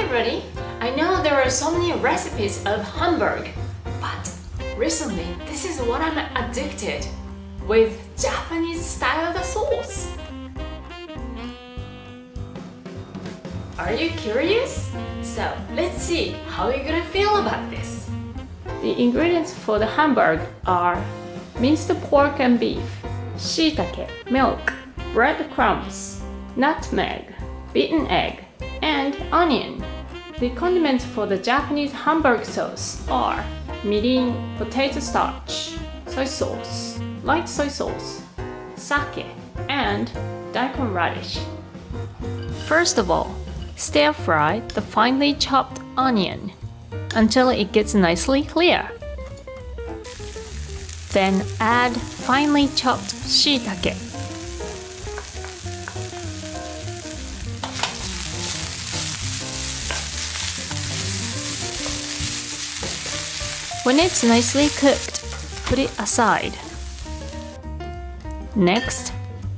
everybody! I know there are so many recipes of Hamburg, but recently this is what I'm addicted with Japanese style sauce. Are you curious? So let's see how you're gonna feel about this. The ingredients for the Hamburg are minced pork and beef, shiitake, milk, breadcrumbs, nutmeg, beaten egg, and onion. The condiments for the Japanese Hamburg sauce are mirin, potato starch, soy sauce, light soy sauce, sake, and daikon radish. First of all, stir fry the finely chopped onion until it gets nicely clear. Then add finely chopped shiitake. When it's nicely cooked, put it aside. Next,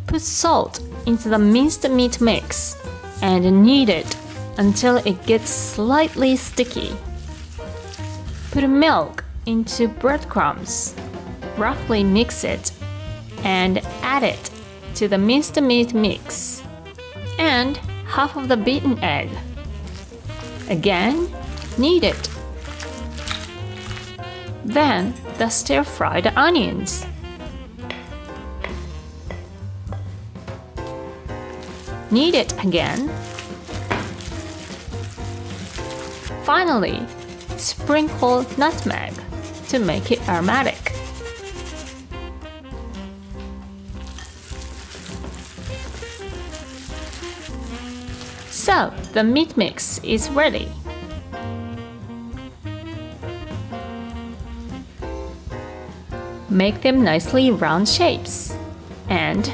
put salt into the minced meat mix and knead it until it gets slightly sticky. Put milk into breadcrumbs, roughly mix it, and add it to the minced meat mix, and half of the beaten egg. Again, knead it. Then the stir-fried onions. Knead it again. Finally, sprinkle nutmeg to make it aromatic. So, the meat mix is ready. Make them nicely round shapes and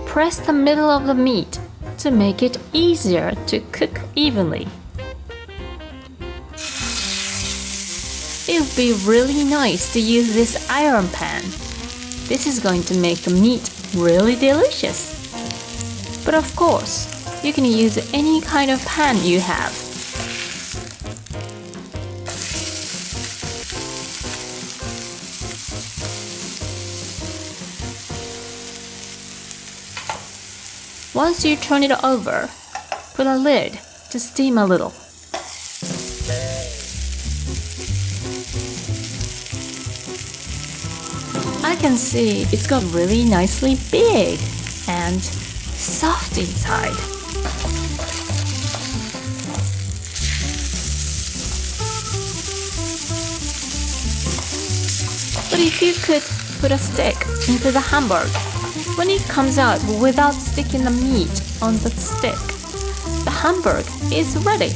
press the middle of the meat to make it easier to cook evenly. It would be really nice to use this iron pan. This is going to make the meat really delicious. But of course, you can use any kind of pan you have. Once you turn it over, put a lid to steam a little. I can see it's got really nicely big and soft inside. But if you could put a stick into the Hamburg, when it comes out without sticking the meat on the stick, the Hamburg is ready.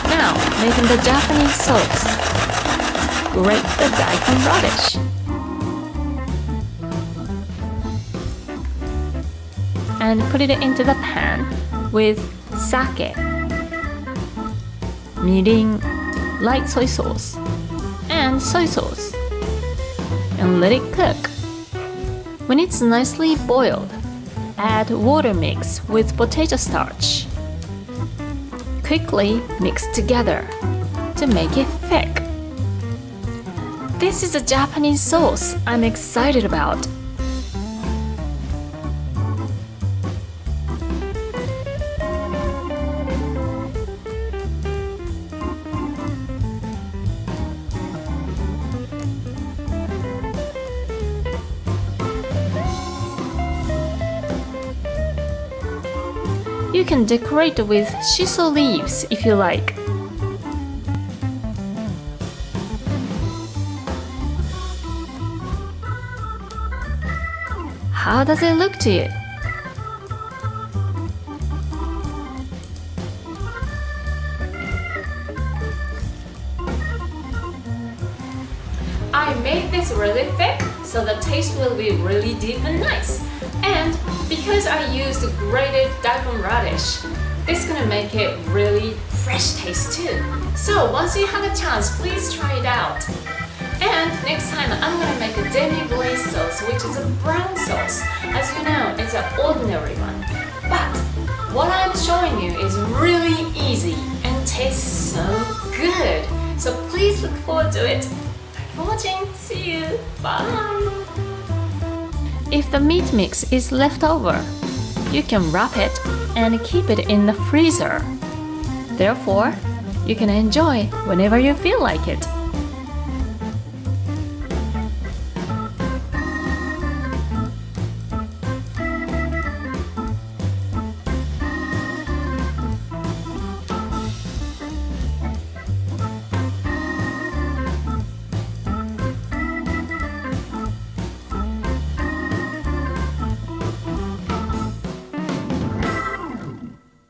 Now, making the Japanese sauce. Grate the daikon radish. And put it into the pan with sake, mirin, light soy sauce, and soy sauce. And let it cook. When it's nicely boiled, add water mix with potato starch. Quickly mix together to make it thick. This is a Japanese sauce I'm excited about. You can decorate with shiso leaves if you like. How does it look to you? I made this really thick, so the taste will be really deep and nice. And because I used grated daikon radish, this is gonna make it really fresh taste too. So once you have a chance, please try it out. And next time I'm gonna make a demi-glaze sauce, which is a brown sauce. As you know, it's an ordinary one. But what I'm showing you is really So please look forward to it. Thanks for watching. See you. Bye. If the meat mix is left over, you can wrap it and keep it in the freezer. Therefore, you can enjoy whenever you feel like it.